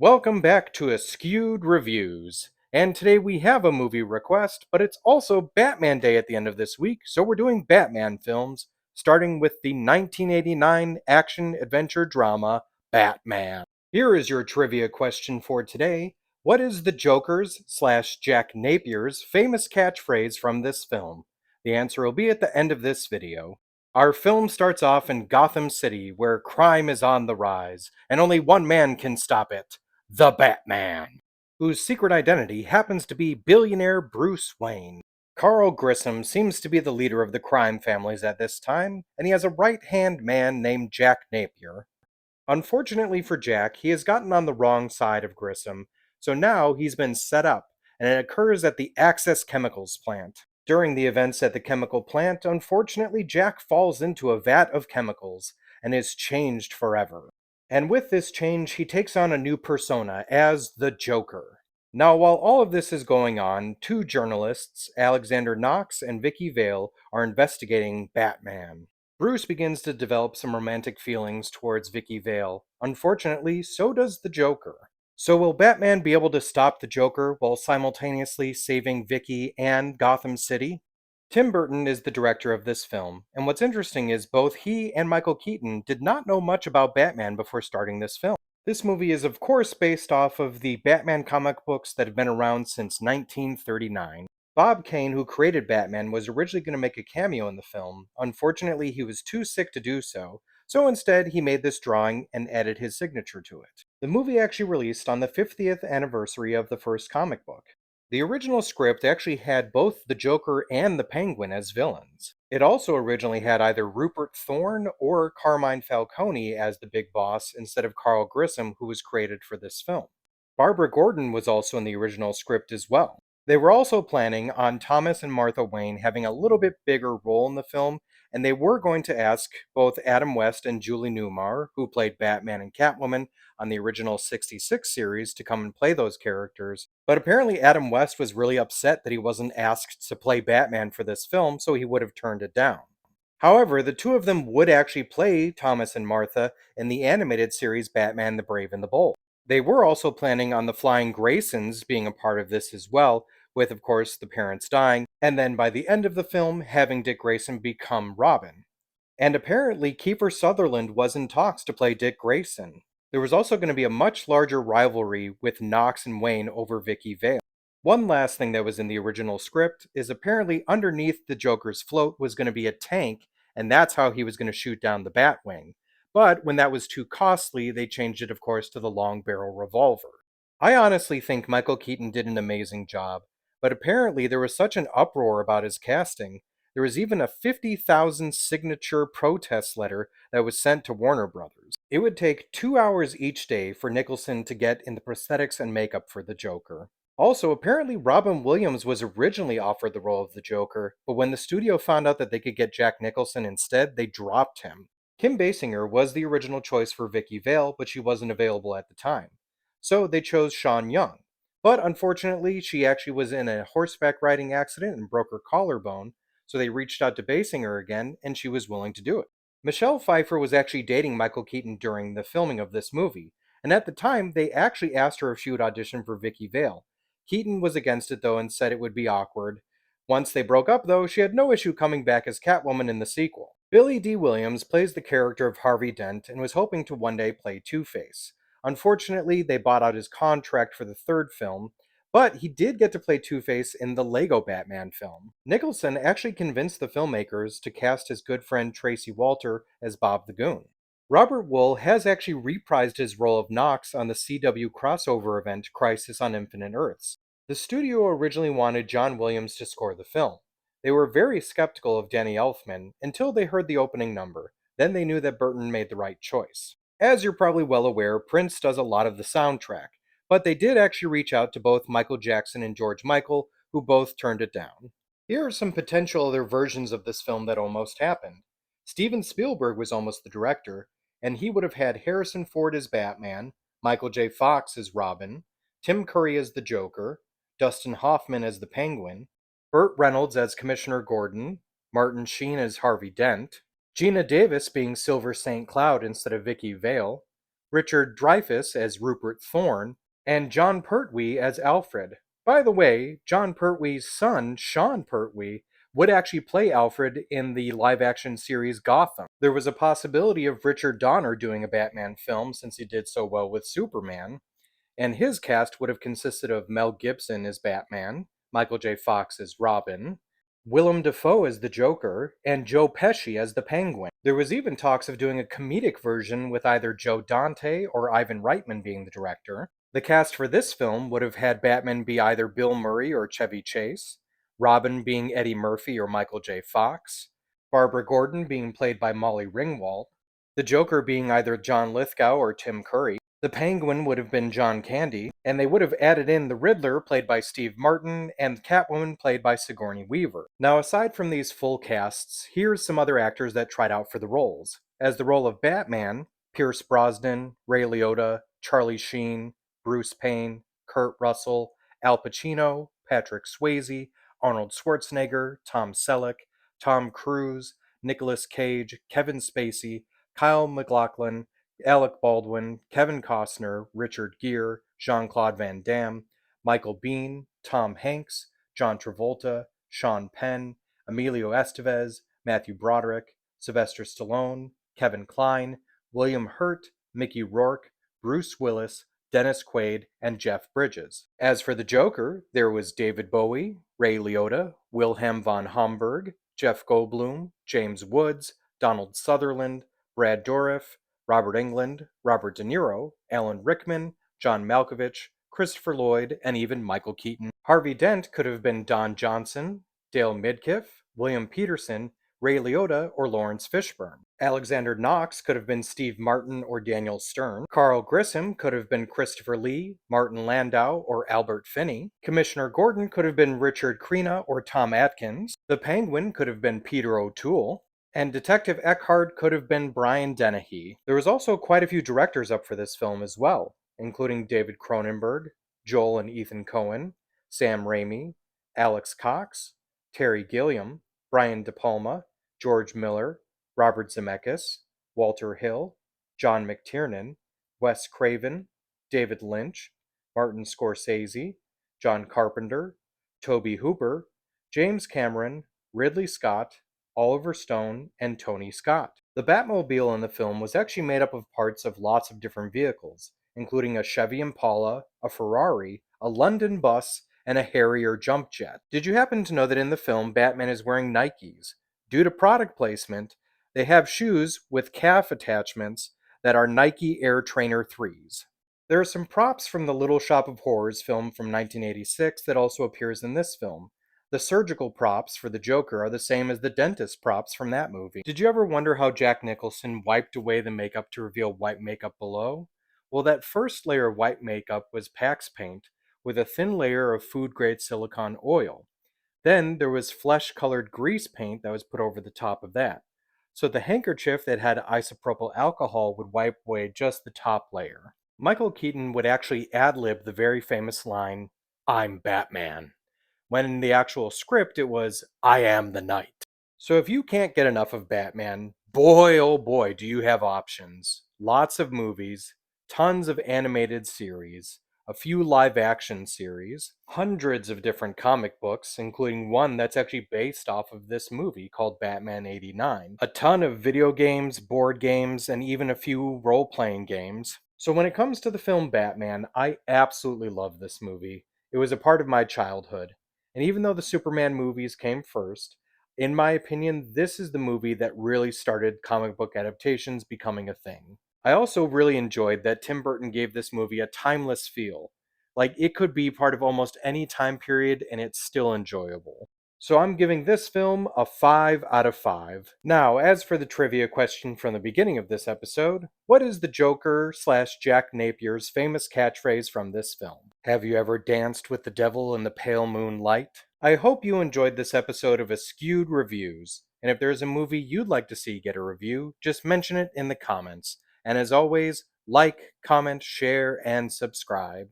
Welcome back to Askewed Reviews. And today we have a movie request, but it's also Batman Day at the end of this week, so we're doing Batman films, starting with the 1989 action adventure drama Batman. Here is your trivia question for today. What is the Joker's slash Jack Napier's famous catchphrase from this film? The answer will be at the end of this video. Our film starts off in Gotham City, where crime is on the rise, and only one man can stop it: the Batman, whose secret identity happens to be billionaire Bruce Wayne. Carl Grissom seems to be the leader of the crime families at this time, and he has a right-hand man named Jack Napier. Unfortunately for Jack, he has gotten on the wrong side of Grissom, so now he's been set up, and it occurs at the Access Chemicals plant. During the events at the chemical plant, unfortunately, Jack falls into a vat of chemicals and is changed forever. And with this change, he takes on a new persona as the Joker. Now, while all of this is going on, two journalists, Alexander Knox and Vicky Vale, are investigating Batman. Bruce begins to develop some romantic feelings towards Vicky Vale. Unfortunately, so does the Joker. So will Batman be able to stop the Joker while simultaneously saving Vicky and Gotham City? Tim Burton is the director of this film, and what's interesting is both he and Michael Keaton did not know much about Batman before starting this film. This movie is of course based off of the Batman comic books that have been around since 1939. Bob Kane, who created Batman, was originally going to make a cameo in the film. Unfortunately, he was too sick to do so, so instead he made this drawing and added his signature to it. The movie actually released on the 50th anniversary of the first comic book. The original script actually had both the Joker and the Penguin as villains. It also originally had either Rupert Thorne or Carmine Falcone as the big boss instead of Carl Grissom, who was created for this film. Barbara Gordon was also in the original script as well. They were also planning on Thomas and Martha Wayne having a little bit bigger role in the film, and they were going to ask both Adam West and Julie Newmar, who played Batman and Catwoman on the original 66 series, to come and play those characters. But apparently Adam West was really upset that he wasn't asked to play Batman for this film, so he would have turned it down. However, the two of them would actually play Thomas and Martha in the animated series Batman the Brave and the Bold. They were also planning on the Flying Graysons being a part of this as well, with, of course, the parents dying, and then by the end of the film, having Dick Grayson become Robin. And apparently, Kiefer Sutherland was in talks to play Dick Grayson. There was also going to be a much larger rivalry with Knox and Wayne over Vicky Vale. One last thing that was in the original script is apparently underneath the Joker's float was going to be a tank, and that's how he was going to shoot down the Batwing. But when that was too costly, they changed it, of course, to the long barrel revolver. I honestly think Michael Keaton did an amazing job, but apparently there was such an uproar about his casting. There was even a 50,000 signature protest letter that was sent to Warner Brothers. It would take 2 hours each day for Nicholson to get in the prosthetics and makeup for the Joker. Also, apparently Robin Williams was originally offered the role of the Joker, but when the studio found out that they could get Jack Nicholson instead, they dropped him. Kim Basinger was the original choice for Vicky Vale, but she wasn't available at the time. So they chose Sean Young. But unfortunately, she actually was in a horseback riding accident and broke her collarbone, so they reached out to Basinger again, and she was willing to do it. Michelle Pfeiffer was actually dating Michael Keaton during the filming of this movie, and at the time, they actually asked her if she would audition for Vicky Vale. Keaton was against it though and said it would be awkward. Once they broke up though, she had no issue coming back as Catwoman in the sequel. Billy D. Williams plays the character of Harvey Dent and was hoping to one day play Two-Face. Unfortunately, they bought out his contract for the third film, but he did get to play Two-Face in the Lego Batman film. Nicholson actually convinced the filmmakers to cast his good friend Tracy Walter as Bob the Goon. Robert Wuhl has actually reprised his role of Knox on the CW crossover event Crisis on Infinite Earths. The studio originally wanted John Williams to score the film. They were very skeptical of Danny Elfman until they heard the opening number. Then they knew that Burton made the right choice. As you're probably well aware, Prince does a lot of the soundtrack, but they did actually reach out to both Michael Jackson and George Michael, who both turned it down. Here are some potential other versions of this film that almost happened. Steven Spielberg was almost the director, and he would have had Harrison Ford as Batman, Michael J. Fox as Robin, Tim Curry as the Joker, Dustin Hoffman as the Penguin, Burt Reynolds as Commissioner Gordon, Martin Sheen as Harvey Dent, Gina Davis being Silver St. Cloud instead of Vicky Vale, Richard Dreyfuss as Rupert Thorne, and John Pertwee as Alfred. By the way, John Pertwee's son, Sean Pertwee, would actually play Alfred in the live action series Gotham. There was a possibility of Richard Donner doing a Batman film since he did so well with Superman, and his cast would have consisted of Mel Gibson as Batman, Michael J. Fox as Robin, Willem Dafoe as the Joker, and Joe Pesci as the Penguin. There was even talks of doing a comedic version with either Joe Dante or Ivan Reitman being the director. The cast for this film would have had Batman be either Bill Murray or Chevy Chase, Robin being Eddie Murphy or Michael J. Fox, Barbara Gordon being played by Molly Ringwald, the Joker being either John Lithgow or Tim Curry, the Penguin would have been John Candy, and they would have added in the Riddler, played by Steve Martin, and Catwoman, played by Sigourney Weaver. Now, aside from these full casts, here's some other actors that tried out for the roles. As the role of Batman, Pierce Brosnan, Ray Liotta, Charlie Sheen, Bruce Payne, Kurt Russell, Al Pacino, Patrick Swayze, Arnold Schwarzenegger, Tom Selleck, Tom Cruise, Nicolas Cage, Kevin Spacey, Kyle MacLachlan, Alec Baldwin, Kevin Costner, Richard Gere, Jean-Claude Van Damme, Michael Biehn, Tom Hanks, John Travolta, Sean Penn, Emilio Estevez, Matthew Broderick, Sylvester Stallone, Kevin Kline, William Hurt, Mickey Rourke, Bruce Willis, Dennis Quaid, and Jeff Bridges. As for the Joker, there was David Bowie, Ray Liotta, Wilhelm von Homburg, Jeff Goldblum, James Woods, Donald Sutherland, Brad Dourif, Robert Englund, Robert De Niro, Alan Rickman, John Malkovich, Christopher Lloyd, and even Michael Keaton. Harvey Dent could have been Don Johnson, Dale Midkiff, William Peterson, Ray Liotta, or Lawrence Fishburne. Alexander Knox could have been Steve Martin or Daniel Stern. Carl Grissom could have been Christopher Lee, Martin Landau, or Albert Finney. Commissioner Gordon could have been Richard Crenna or Tom Atkins. The Penguin could have been Peter O'Toole. And Detective Eckhart could have been Brian Dennehy. There was also quite a few directors up for this film as well, including David Cronenberg, Joel and Ethan Coen, Sam Raimi, Alex Cox, Terry Gilliam, Brian De Palma, George Miller, Robert Zemeckis, Walter Hill, John McTiernan, Wes Craven, David Lynch, Martin Scorsese, John Carpenter, Toby Hooper, James Cameron, Ridley Scott, Oliver Stone, and Tony Scott. The Batmobile in the film was actually made up of parts of lots of different vehicles, including a Chevy Impala, a Ferrari, a London bus, and a Harrier jump jet. Did you happen to know that in the film Batman is wearing Nikes? Due to product placement, they have shoes with calf attachments that are Nike Air Trainer 3s. There are some props from the Little Shop of Horrors film from 1986 that also appears in this film. The surgical props for the Joker are the same as the dentist props from that movie. Did you ever wonder how Jack Nicholson wiped away the makeup to reveal white makeup below? Well, that first layer of white makeup was Pax paint with a thin layer of food-grade silicone oil. Then there was flesh-colored grease paint that was put over the top of that. So the handkerchief that had isopropyl alcohol would wipe away just the top layer. Michael Keaton would actually ad-lib the very famous line, "I'm Batman," when in the actual script it was, "I am the Knight." So if you can't get enough of Batman, boy oh boy do you have options. Lots of movies, tons of animated series, a few live action series, hundreds of different comic books, including one that's actually based off of this movie called Batman '89, a ton of video games, board games, and even a few role-playing games. So when it comes to the film Batman, I absolutely love this movie. It was a part of my childhood. And even though the Superman movies came first, in my opinion, this is the movie that really started comic book adaptations becoming a thing. I also really enjoyed that Tim Burton gave this movie a timeless feel. Like it could be part of almost any time period and it's still enjoyable. So I'm giving this film a 5 out of 5. Now, as for the trivia question from the beginning of this episode, what is the Joker slash Jack Napier's famous catchphrase from this film? Have you ever danced with the devil in the pale moonlight? I hope you enjoyed this episode of Askewed Reviews, and if there's a movie you'd like to see get a review, just mention it in the comments. And as always, like, comment, share, and subscribe.